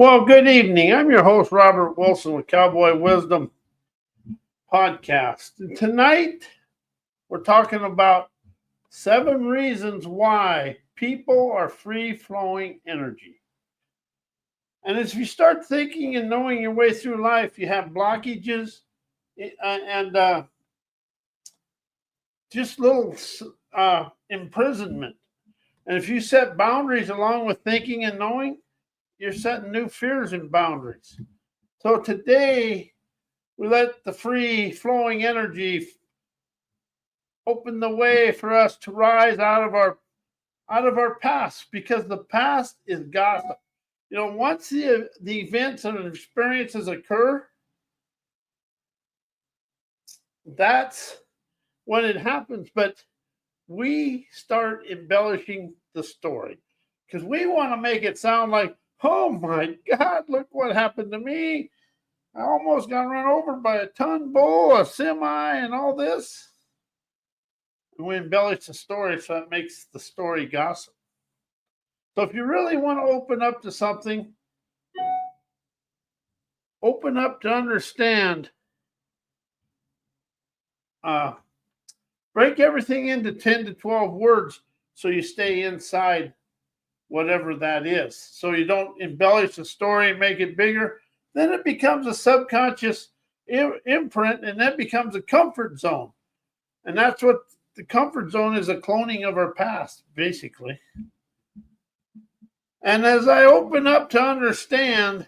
Well, good evening. I'm your host, Robert Wilson with Cowboy Wisdom Podcast. And tonight, we're talking about 7 reasons why people are free-flowing energy. And as you start thinking and knowing your way through life, you have blockages and just little imprisonment. And if you set boundaries along with thinking and knowing, you're setting new fears and boundaries. So today, we let the free-flowing energy open the way for us to rise out of our past, because the past is gossip. You know, once the events and experiences occur, that's when it happens. But we start embellishing the story because we want to make it sound like, oh my God, look what happened to me. I almost got run over by a ton bull, a semi, and all this. And we embellish the story so it makes the story gossip. So if you really want to open up to something, open up to understand. Break everything into 10 to 12 words so you stay inside whatever that is. So you don't embellish the story and make it bigger. Then it becomes a subconscious imprint, and that becomes a comfort zone. And that's what the comfort zone is, a cloning of our past, basically. And as I open up to understand,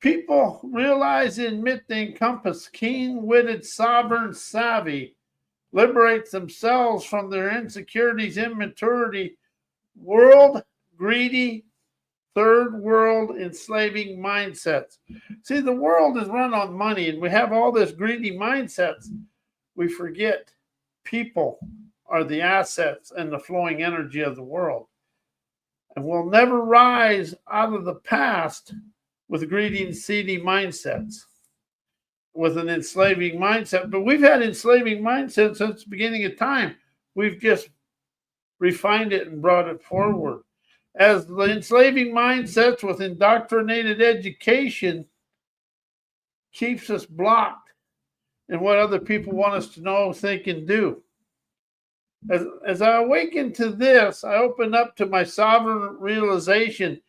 people realize and admit they encompass keen-witted, sovereign, savvy, liberates themselves from their insecurities, immaturity, world, greedy, third world enslaving mindsets. See, the world is run on money, and we have all this greedy mindsets. We forget people are the assets and the flowing energy of the world. And we'll never rise out of the past with greedy and seedy mindsets, with an enslaving mindset. But we've had enslaving mindsets since the beginning of time. We've just refined it and brought it forward. As the enslaving mindsets with indoctrinated education keeps us blocked in what other people want us to know, think, and do. As I awaken to this, I open up to my sovereign realization.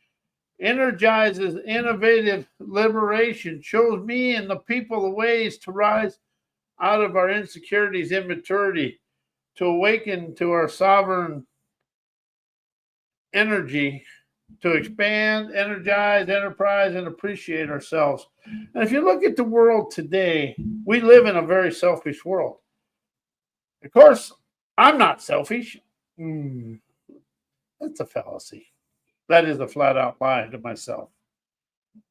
Energizes innovative liberation, shows me and the people the ways to rise out of our insecurities, immaturity, to awaken to our sovereign energy, to expand, energize, enterprise, and appreciate ourselves. And if you look at the world today, we live in a very selfish world. Of course, I'm not selfish. That's a fallacy. That is a flat-out lie to myself.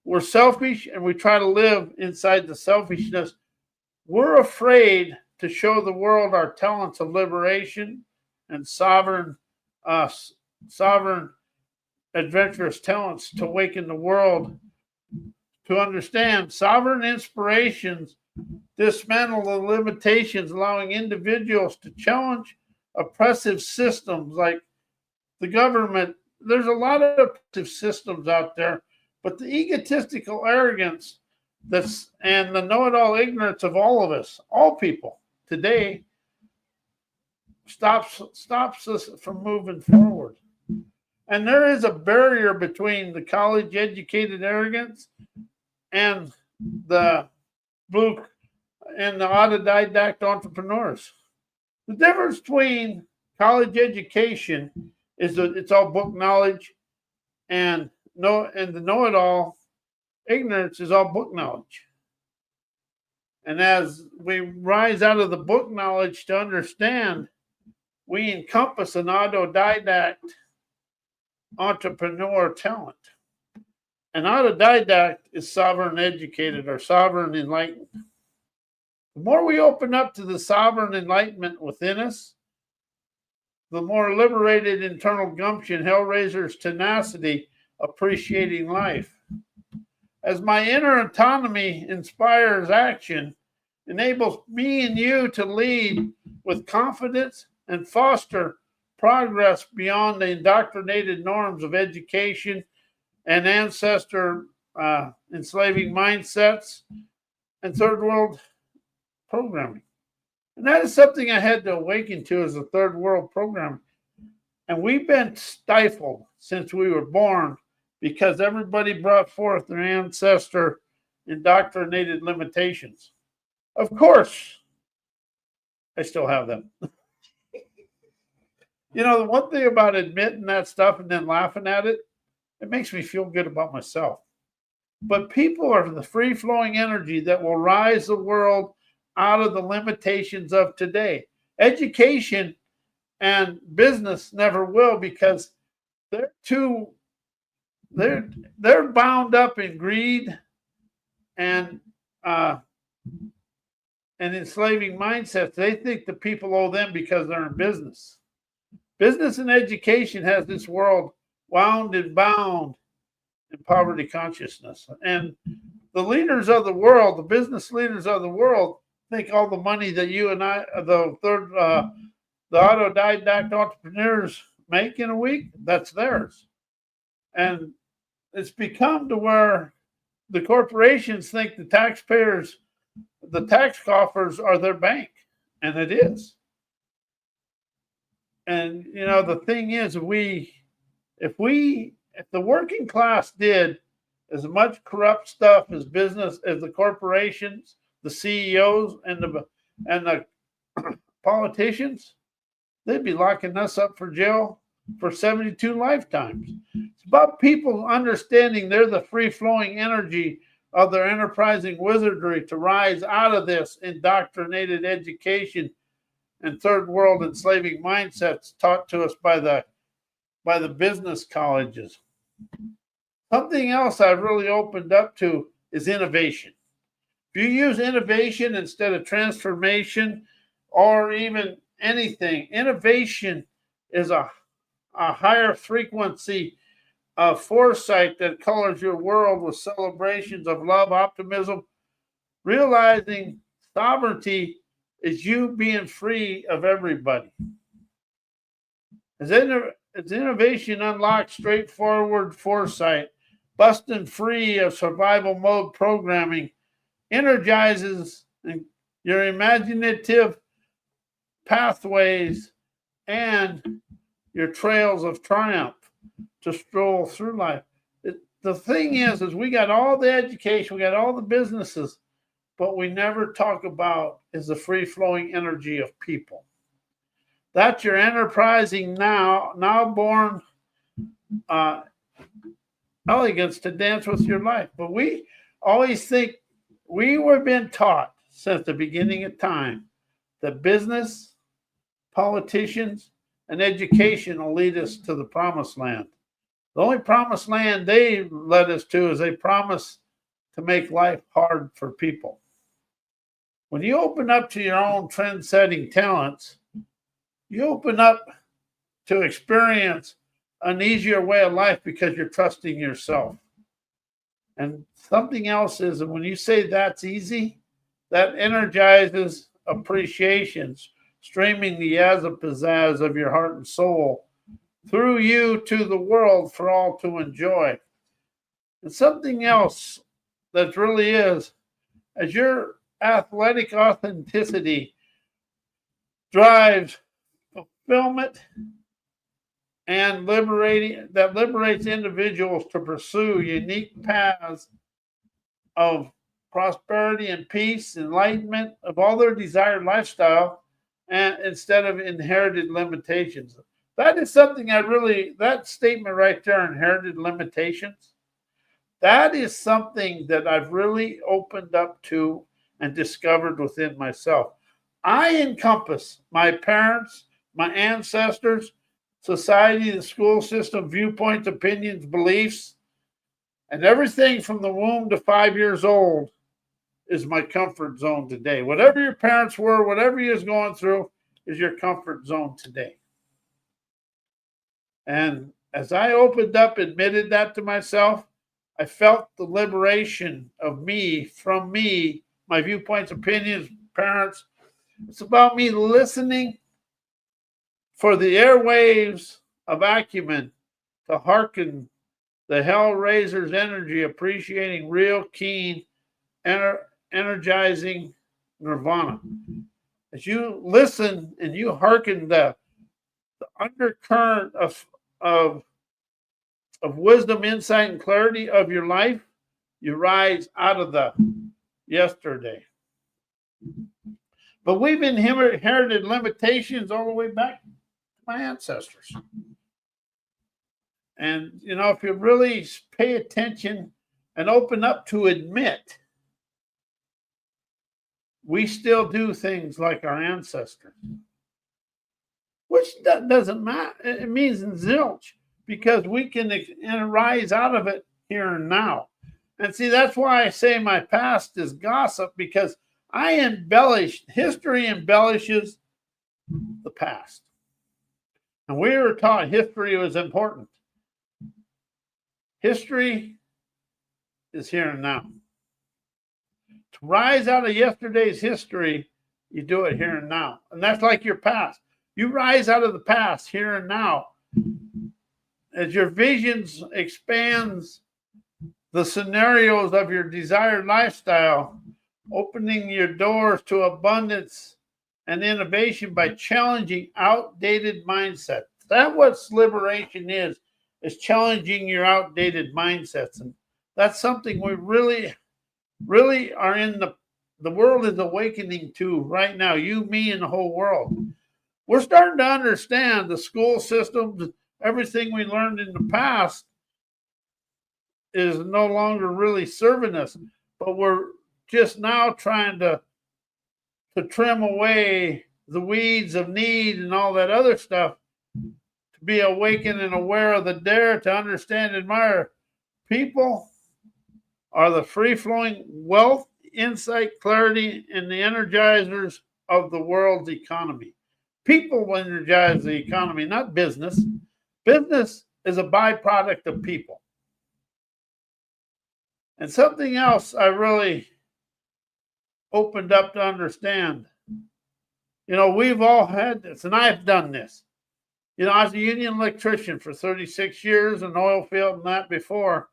We're selfish, and we try to live inside the selfishness. We're afraid to show the world our talents of liberation and sovereign, adventurous talents to awaken the world to understand. Sovereign inspirations dismantle the limitations, allowing individuals to challenge oppressive systems like the government. There's a lot of oppressive systems out there, but the egotistical arrogance and the know-it-all ignorance of all of us, all people today, stops us from moving forward. And there is a barrier between the college-educated arrogance and the autodidact entrepreneurs. The difference between college education is that it's all book knowledge, and the know-it-all ignorance is all book knowledge. And as we rise out of the book knowledge to understand, we encompass an autodidact entrepreneur talent. An autodidact is sovereign educated or sovereign enlightened. The more we open up to the sovereign enlightenment within us, the more liberated internal gumption, hellraiser's tenacity, appreciating life. As my inner autonomy inspires action, enables me and you to lead with confidence and foster progress beyond the indoctrinated norms of education and ancestor enslaving mindsets and third world programming. And that is something I had to awaken to as a third world programming. And we've been stifled since we were born because everybody brought forth their ancestor indoctrinated limitations. Of course, I still have them. You know, the one thing about admitting that stuff and then laughing at it, it makes me feel good about myself. But people are the free flowing energy that will rise the world out of the limitations of today. Education and business never will because they're bound up in greed and enslaving mindsets. They think the people owe them because they're in business. Business and education has this world wound and bound in poverty consciousness. And the leaders of the world, the business leaders of the world, think all the money that you and I, the autodidact entrepreneurs make in a week, that's theirs. And it's become to where the corporations think the taxpayers, the tax coffers are their bank, and it is. And you know, the thing is, if the working class did as much corrupt stuff as business as the corporations, the CEOs, and the politicians, they'd be locking us up for jail for 72 lifetimes. It's about people understanding they're the free-flowing energy of their enterprising wizardry to rise out of this indoctrinated education and third world enslaving mindsets taught to us by the business colleges. Something else I've really opened up to is innovation. If you use innovation instead of transformation or even anything, innovation is a higher frequency of foresight that colors your world with celebrations of love, optimism, realizing sovereignty is you being free of everybody. As innovation unlocks straightforward foresight, busting free of survival mode programming, energizes your imaginative pathways and your trails of triumph to stroll through life. The thing is we got all the education, we got all the businesses, but we never talk about is the free-flowing energy of people. That's your enterprising now born elegance to dance with your life. But we always think we were being taught since the beginning of time that business, politicians, and education will lead us to the promised land. The only promised land they led us to is they promise to make life hard for people. When you open up to your own trend-setting talents, you open up to experience an easier way of life because you're trusting yourself. And something else is, when you say that's easy, that energizes appreciations, streaming the pizzazz of your heart and soul through you to the world for all to enjoy. And something else that really is, as your athletic authenticity drives fulfillment and liberates individuals to pursue unique paths of prosperity and peace, enlightenment of all their desired lifestyle, and instead of inherited limitations. That is something that statement right there, inherited limitations, that is something that I've really opened up to and discovered within myself. I encompass my parents, my ancestors, society, the school system, viewpoints, opinions, beliefs, and everything from the womb to 5 years old is my comfort zone today. Whatever your parents were, whatever you're going through is your comfort zone today. And as I opened up, admitted that to myself, I felt the liberation of me, from me, my viewpoints, opinions, parents. It's about me listening for the airwaves of acumen to hearken the hell-raiser's energy, appreciating real, keen, energizing nirvana. As you listen and you hearken the undercurrent of wisdom, insight, and clarity of your life, you rise out of the yesterday. But we've inherited limitations all the way back to my ancestors. And, you know, if you really pay attention and open up to admit, we still do things like our ancestors. Which doesn't matter. It means zilch, because we can rise out of it here and now. And see, that's why I say my past is gossip, because I embellish, history embellishes the past. And we were taught history was important. History is here and now. To rise out of yesterday's history, you do it here and now. And that's like your past. You rise out of the past here and now. As your visions expands the scenarios of your desired lifestyle, opening your doors to abundance and innovation by challenging outdated mindsets. That's what liberation is challenging your outdated mindsets. And that's something we really are in the world is awakening to right now. You, me, and the whole world. We're starting to understand the school systems, everything we learned in the past is no longer really serving us, but we're just now trying to trim away the weeds of need and all that other stuff, to be awakened and aware of the dare, to understand and admire. People are the free-flowing wealth, insight, clarity, and the energizers of the world's economy. People will energize the economy, not business. Business is a byproduct of people. And something else I really opened up to understand. You know, we've all had this, and I've done this. You know, I was a union electrician for 36 years, an oil field and that before.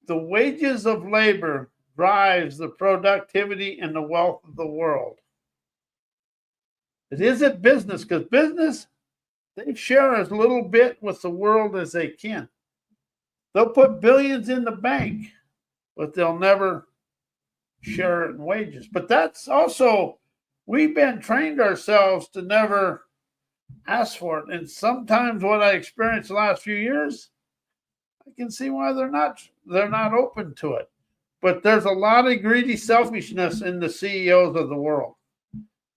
The wages of labor drives the productivity and the wealth of the world. It isn't business, because business, they share as little bit with the world as they can. They'll put billions in the bank, but they'll never share it in wages. But that's also, we've been trained ourselves to never ask for it. And sometimes what I experienced the last few years, I can see why they're not open to it. But there's a lot of greedy selfishness in the CEOs of the world.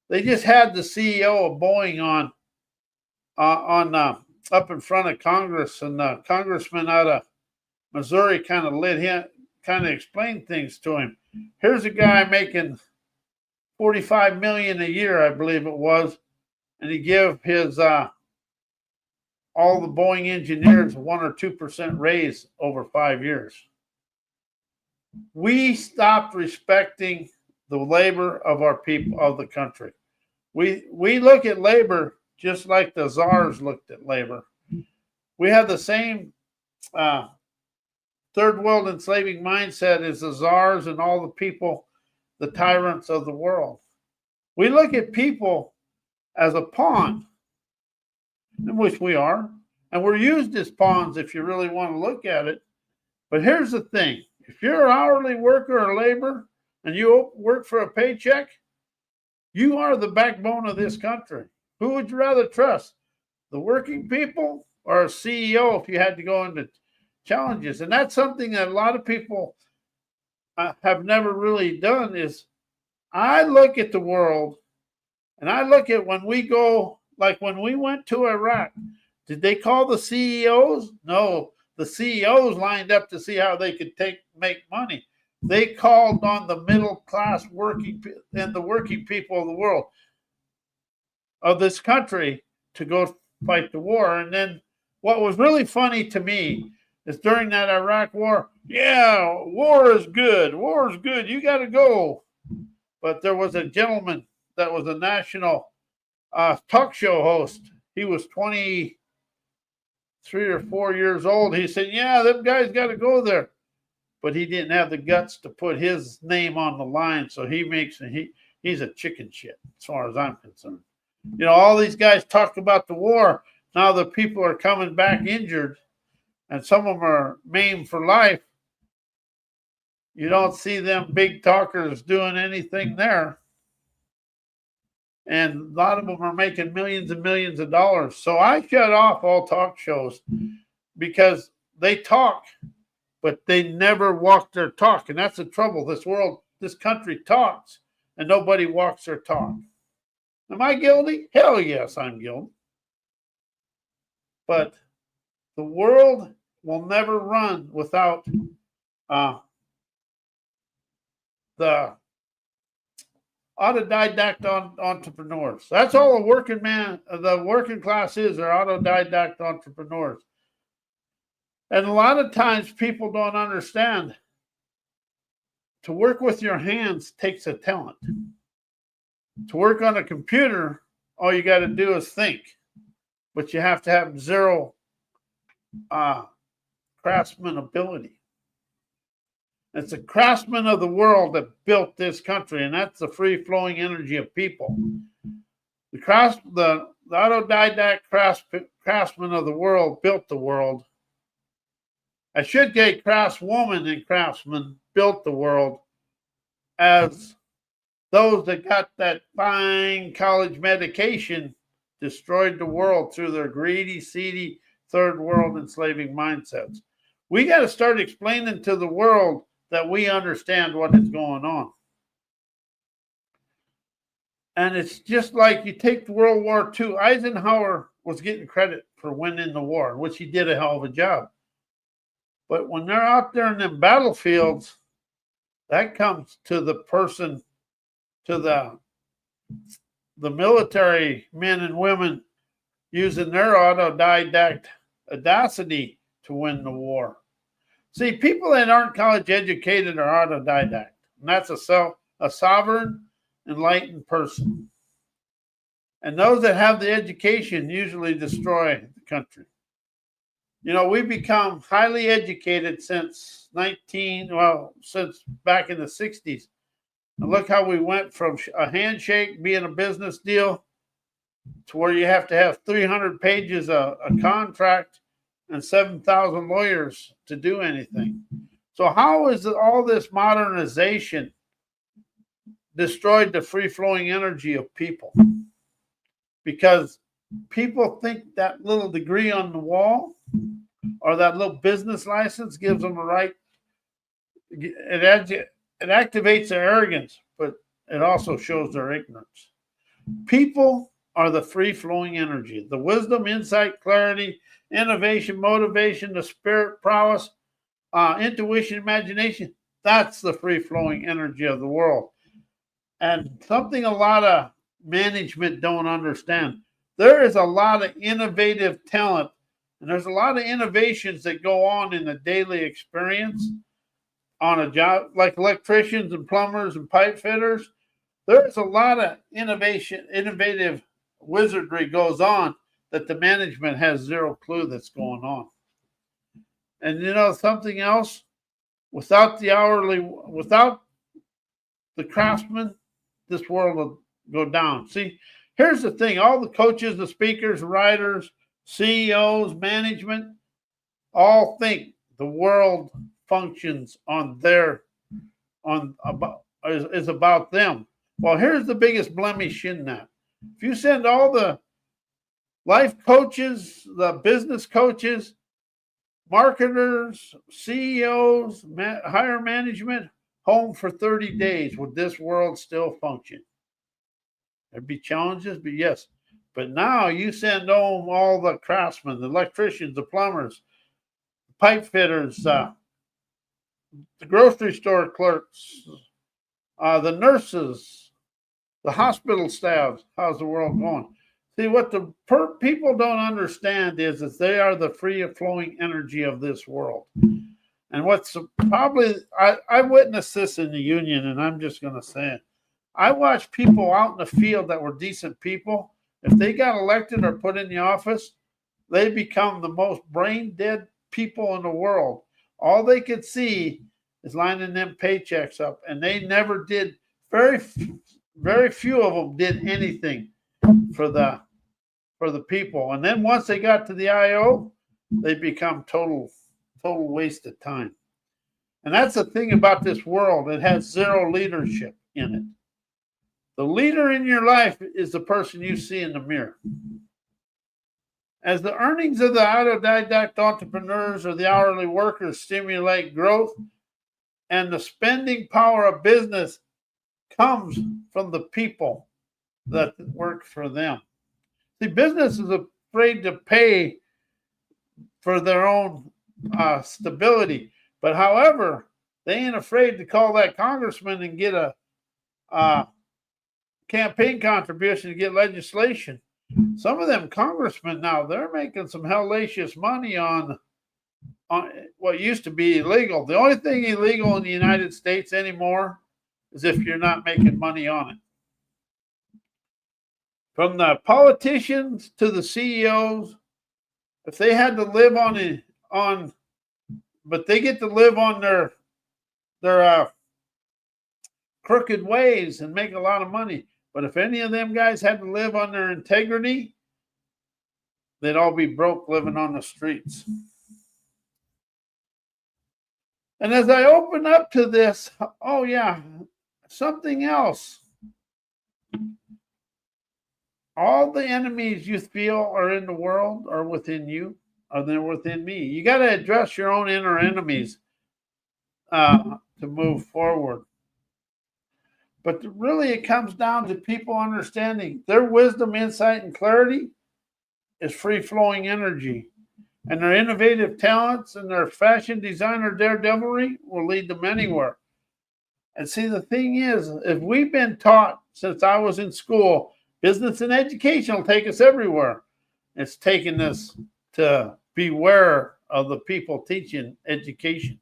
They just had the CEO of Boeing on up in front of Congress, and the congressman out of Missouri kind of explained things to him. Here's a guy making $45 million a year, I believe it was, and he gave his all the Boeing engineers 1 or 2% raise over 5 years. We stopped respecting the labor of our people, of the country. We look at labor just like the czars looked at labor. We have the same third world enslaving mindset as the czars and all the people, the tyrants of the world. We look at people as a pawn, in which we are, and we're used as pawns if you really want to look at it. But here's the thing. If you're an hourly worker or labor and you work for a paycheck, you are the backbone of this country. Who would you rather trust? The working people or a CEO if you had to go into challenges? And that's something that a lot of people have never really done. Is I look at the world and I look at when we go, like when we went to Iraq, did they call the CEOs? No, the CEOs lined up to see how they could make money. They called on the middle class working people of the world, of this country, to go fight the war. And then what was really funny to me is during that Iraq war, yeah, war is good, you got to go. But there was a gentleman that was a national talk show host. He was 23 or 4 years old. He said, yeah, them guys got to go there. But he didn't have the guts to put his name on the line. So he's a chicken shit as far as I'm concerned. You know, all these guys talk about the war. Now the people are coming back injured, and some of them are maimed for life. You don't see them big talkers doing anything there. And a lot of them are making millions and millions of dollars. So I shut off all talk shows because they talk, but they never walk their talk. And that's the trouble. This country talks, and nobody walks their talk. Am I guilty? Hell yes, I'm guilty. But the world will never run without the autodidact entrepreneurs. That's all the working class is, are autodidact entrepreneurs. And a lot of times people don't understand. To work with your hands takes a talent. To work on a computer, all you got to do is think. But you have to have zero craftsman ability. It's the craftsmen of the world that built this country, and that's the free-flowing energy of people. The autodidact craftsmen of the world built the world. I should say craftswoman and craftsman built the world, as those that got that fine college medication destroyed the world through their greedy, seedy, third world enslaving mindsets. We got to start explaining to the world that we understand what is going on. And it's just like you take World War II. Eisenhower was getting credit for winning the war, which he did a hell of a job. But when they're out there in them battlefields, that comes to the person, to the military men and women using their autodidact audacity to win the war. See, people that aren't college educated are autodidact, and that's a sovereign, enlightened person. And those that have the education usually destroy the country. You know, we become highly educated since back in the 60s. And look how we went from a handshake being a business deal to where you have to have 300 pages of a contract and 7,000 lawyers to do anything. So how is all this modernization destroyed the free-flowing energy of people? Because people think that little degree on the wall or that little business license gives them a right. It activates their arrogance, but it also shows their ignorance. People are the free-flowing energy. The wisdom, insight, clarity, innovation, motivation, the spirit, prowess, intuition, imagination. That's the free-flowing energy of the world. And something a lot of management don't understand. There is a lot of innovative talent, and there's a lot of innovations that go on in the daily experience on a job, like electricians and plumbers and pipe fitters. There's a lot of innovative wizardry goes on that the management has zero clue that's going on. And you know something else? Without the craftsmen, this world will go down. See, here's the thing. All the coaches, the speakers, writers, CEOs, management, all think the world functions is about them. Well, here's the biggest blemish in that. If you send all the life coaches, the business coaches, marketers, CEOs, higher management home for 30 days, would this world still function? There'd be challenges, but yes. But now you send home all the craftsmen, the electricians, the plumbers, the pipe fitters, the grocery store clerks, the nurses, the hospital staff. How's the world going? See, what the people don't understand is that they are the free-flowing energy of this world. And what's probably, I witnessed this in the union, and I'm just going to say it. I watched people out in the field that were decent people if they got elected or put in the office, they become the most brain dead people in the world. All they could see is lining them paychecks up, and they never did. Very few of them did anything for the people. And then once they got to the IO, they become total waste of time. And that's the thing about this world. It has zero leadership in it. The leader in your life is the person you see in the mirror. As the earnings of the autodidact entrepreneurs or the hourly workers stimulate growth, and the spending power of business comes from the people that work for them. See, business is afraid to pay for their own stability. But however, they ain't afraid to call that congressman and get a campaign contribution to get legislation. Some of them congressmen now, they're making some hellacious money on what used to be illegal. The only thing illegal in the United States anymore is if you're not making money on it. From the politicians to the CEOs, if they had to live but they get to live on their crooked ways and make a lot of money. But if any of them guys had to live on their integrity, they'd all be broke living on the streets. And as I open up to this, oh yeah, something else. All the enemies you feel are in the world are within you, or they're within me. You got to address your own inner enemies to move forward. But really, it comes down to people understanding their wisdom, insight, and clarity is free-flowing energy. And their innovative talents and their fashion designer daredevilry will lead them anywhere. And see, the thing is, if we've been taught since I was in school, business and education will take us everywhere. It's taken us to beware of the people teaching education.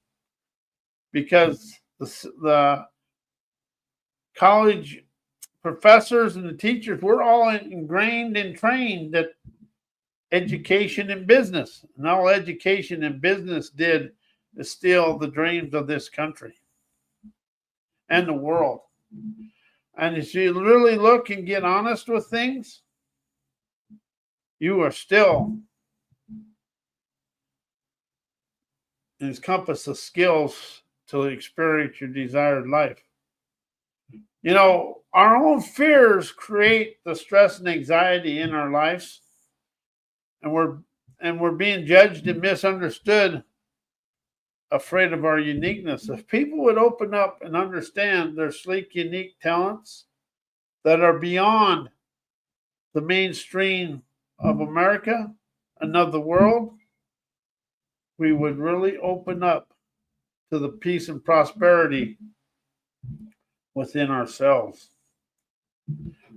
Because the college professors and the teachers, we're all ingrained and trained that education and business. And all education and business did is steal the dreams of this country and the world. And if you really look and get honest with things, you are still encompass the skills to experience your desired life. You know, our own fears create the stress and anxiety in our lives. And we're being judged and misunderstood, afraid of our uniqueness. If people would open up and understand their sleek, unique talents that are beyond the mainstream of America and of the world, we would really open up to the peace and prosperity within ourselves.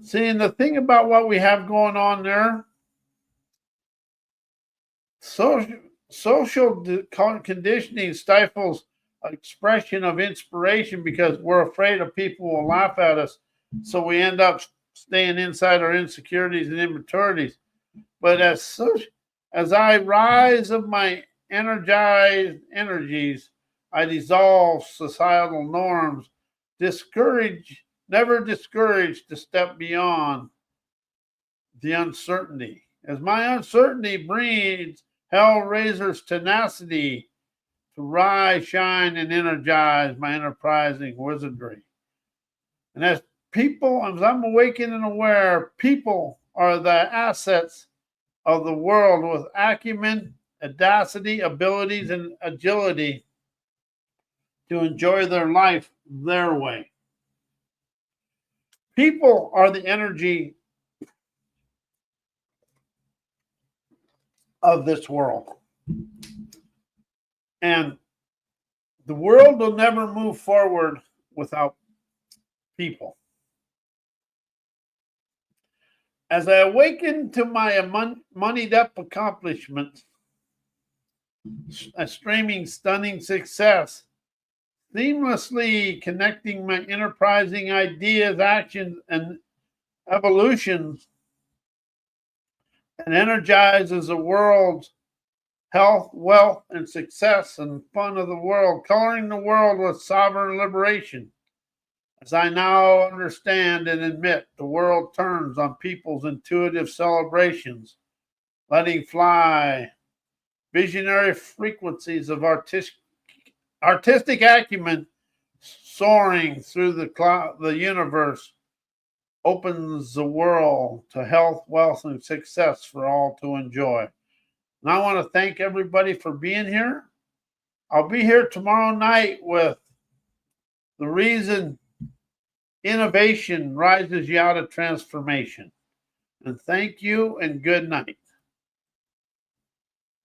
See, and the thing about what we have going on there, social conditioning stifles expression of inspiration because we're afraid of people will laugh at us. So we end up staying inside our insecurities and immaturities. But as I rise of my energized energies, I dissolve societal norms, never discouraged to step beyond the uncertainty. As my uncertainty breeds Hellraiser's tenacity to rise, shine, and energize my enterprising wizardry. And as I'm awakened and aware, people are the assets of the world with acumen, audacity, abilities, and agility to enjoy their life their way. People are the energy of this world. And the world will never move forward without people. As I awaken to my moneyed up accomplishments, a streaming stunning success, seamlessly connecting my enterprising ideas, actions, and evolutions and energizes the world's health, wealth, and success and fun of the world, coloring the world with sovereign liberation. As I now understand and admit, the world turns on people's intuitive celebrations, letting fly visionary frequencies of artistic acumen, soaring through the universe, opens the world to health, wealth, and success for all to enjoy. And I want to thank everybody for being here. I'll be here tomorrow night with the reason innovation rises you out of transformation. And thank you and good night.